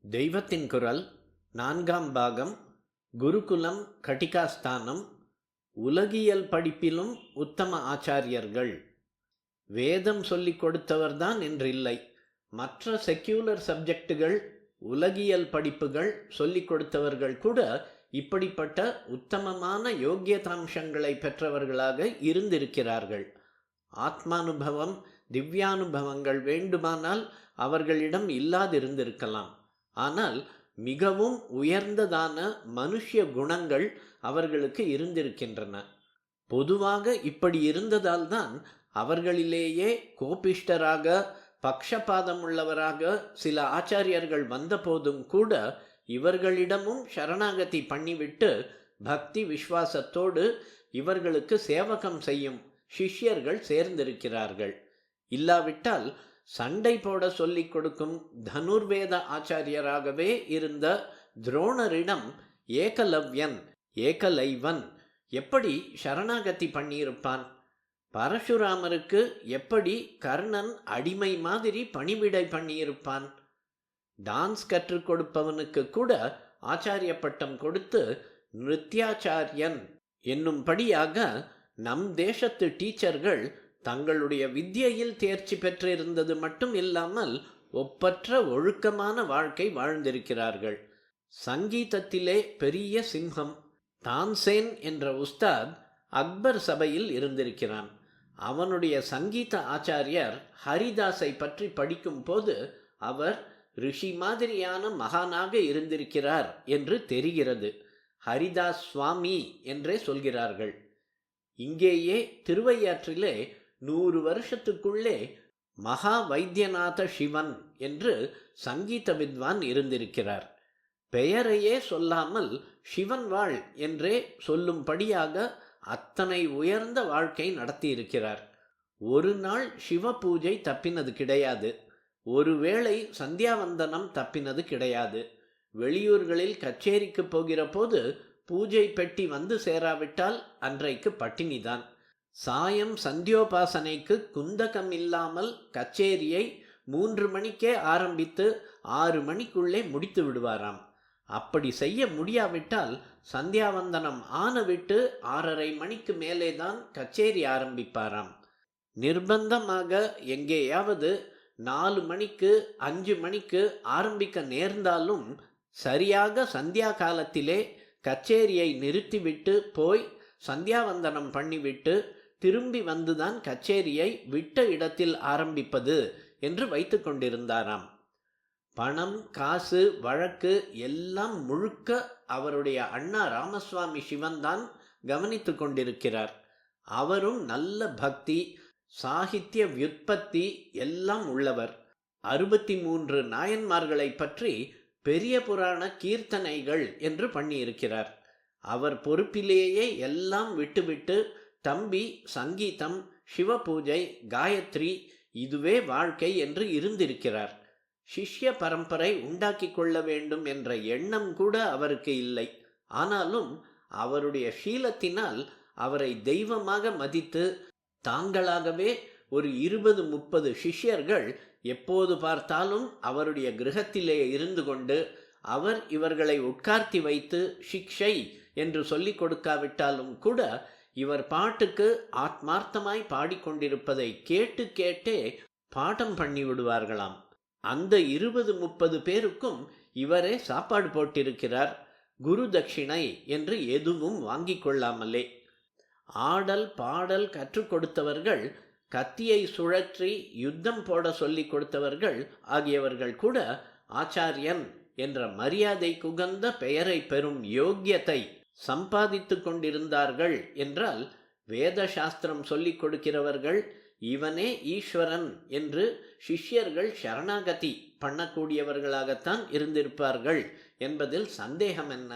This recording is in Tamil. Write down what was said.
தெய்வத்தின் குரல் 4ஆம் பாகம். குருகுலம் கட்டிகாஸ்தானம். உலகியல் படிப்பிலும் உத்தம ஆச்சாரியர்கள். வேதம் சொல்லிக் கொடுத்தவர்தான் என்றில்லை. மற்ற செக்யூலர் சப்ஜெக்டுகள், உலகியல் படிப்புகள் சொல்லிக் கொடுத்தவர்கள் கூட இப்படிப்பட்ட உத்தமமான யோக்கியதாம்சங்களை பெற்றவர்களாக இருந்திருக்கிறார்கள். ஆத்மானுபவம், திவ்யானுபவங்கள் வேண்டுமானால் அவர்களிடம் இல்லாதிருந்திருக்கலாம். ஆனால் மிகவும் உயர்ந்ததான மனுஷ்ய குணங்கள் அவர்களுக்கு இருந்திருக்கின்றன. பொதுவாக இப்படி இருந்ததால்தான் அவர்களிலேயே கோபிஷ்டராக, பக்ஷபாதம் உள்ளவராக சில ஆச்சாரியர்கள் வந்தபோதும் கூட இவர்களிடமும் சரணாகதி பண்ணிவிட்டு பக்தி விஸ்வாசத்தோடு இவர்களுக்கு சேவகம் செய்யும் சிஷ்யர்கள் சேர்ந்திருக்கிறார்கள். இல்லாவிட்டால் சண்டை போட சொல்லிக் கொடுக்கும் தனுர்வேத ஆச்சாரியராகவே இருந்த துரோணரிடம் ஏகலைவன் எப்படி சரணாகதி பண்ணியிருப்பான்? பரசுராமருக்கு எப்படி கர்ணன் அடிமை மாதிரி பணிவிடை பண்ணியிருப்பான்? டான்ஸ் கற்றுக் கொடுப்பவனுக்கு கூட ஆச்சாரிய பட்டம் கொடுத்து நிருத்யாச்சாரியன் என்னும்படியாக நம் தேசத்து டீச்சர்கள் தங்களுடைய வித்யையில் தேர்ச்சி பெற்றிருந்தது மட்டும் இல்லாமல் ஒப்பற்ற ஒழுக்கமான வாழ்க்கை வாழ்ந்திருக்கிறார்கள். சங்கீதத்திலே பெரிய சிம்ஹம் தான்சேன் என்ற உஸ்தாத் அக்பர் சபையில் இருந்திருக்கிறான். அவனுடைய சங்கீத ஆச்சாரியர் ஹரிதாஸை பற்றி படிக்கும் போது அவர் ரிஷி மாதிரியான மகானாக இருந்திருக்கிறார் என்று தெரிகிறது. ஹரிதாஸ் சுவாமி என்றே சொல்கிறார்கள். இங்கேயே திருவையாற்றிலே 100 வருஷத்துக்குள்ளே மகா வைத்தியநாத சிவன் என்று சங்கீத வித்வான் இருந்திருக்கிறார். பெயரையே சொல்லாமல் சிவன் வாழ் என்றே சொல்லும்படியாக அத்தனை உயர்ந்த வாழ்க்கை நடத்தியிருக்கிறார். ஒரு நாள் சிவ பூஜை தப்பினது கிடையாது. ஒருவேளை சந்தியாவந்தனம் தப்பினது கிடையாது. வெளியூர்களில் கச்சேரிக்கு போகிற போது பூஜை பெட்டி வந்து சேராவிட்டால் அன்றைக்கு பட்டினிதான். சாயம் சந்தியோபாசனைக்கு குந்தகம் இல்லாமல் கச்சேரியை 3 மணிக்கே ஆரம்பித்து 6 மணிக்குள்ளே முடித்து விடுவாராம். அப்படி செய்ய முடியாவிட்டால் சந்தியாவந்தனம் ஆனவிட்டு 6:30 மணிக்கு மேலேதான் கச்சேரி ஆரம்பிப்பாராம். நிர்பந்தமாக எங்கேயாவது 4 மணிக்கு 5 மணிக்கு ஆரம்பிக்க நேர்ந்தாலும் சரியாக சந்தியா காலத்திலே கச்சேரியை நிறுத்திவிட்டு போய் சந்தியாவந்தனம் பண்ணிவிட்டு திரும்பி வந்துதான் கச்சேரியை விட்ட இடத்தில் ஆரம்பிப்பது என்று வைத்து கொண்டிருந்தாராம். பணம், காசு, வழக்கு எல்லாம் முழுக்க அவருடைய அண்ணா ராமசுவாமி சிவன்தான் கவனித்து கொண்டிருக்கிறார். அவரும் நல்ல பக்தி, சாகித்ய வியுற்பத்தி எல்லாம் உள்ளவர். 63 நாயன்மார்களை பற்றி பெரிய புராண கீர்த்தனைகள் என்று பண்ணியிருக்கிறார். அவர் பொறுப்பிலேயே எல்லாம் விட்டுவிட்டு தம்பி சங்கீதம், சிவ பூஜை, காயத்ரி இதுவே வாழ்க்கை என்று இருந்திருக்கிறார். சிஷ்ய பரம்பரை உண்டாக்கி கொள்ள வேண்டும் என்ற எண்ணம் கூட அவருக்கு இல்லை. ஆனாலும் அவருடைய சீலத்தினால் அவரை தெய்வமாக மதித்து தாங்களாகவே ஒரு 20-30 சிஷ்யர்கள் எப்போது பார்த்தாலும் அவருடைய கிரகத்திலே இருந்து கொண்டு அவர் இவர்களை உட்கார்த்தி வைத்து சிக்ஷை என்று சொல்லிக் கொடுக்காவிட்டாலும் கூட இவர் பாட்டுக்கு ஆத்மார்த்தமாய் பாடிக்கொண்டிருப்பதை கேட்டு கேட்டே பாடம் பண்ணி விடுவார்களாம். அந்த 20-30 பேருக்கும் இவரே சாப்பாடு போட்டிருக்கிறார், குரு தட்சிணை என்று எதுவும் வாங்கி கொள்ளாமலே. ஆடல் பாடல் கற்றுக் கொடுத்தவர்கள், கத்தியை சுழற்றி யுத்தம் போட சொல்லிக் கொடுத்தவர்கள் ஆகியவர்கள் கூட ஆச்சாரியன் என்ற மரியாதை குகந்த பெயரை பெறும் யோக்கியத்தை சம்பாதித்து கொண்டிருந்தார்கள் என்றால் வேத சாஸ்திரம் சொல்லிக் கொடுக்கிறவர்கள் இவனே ஈஸ்வரன் என்று சிஷ்யர்கள் சரணாகதி பண்ணக்கூடியவர்களாகத்தான் இருந்திருப்பார்கள் என்பதில் சந்தேகம் என்ன?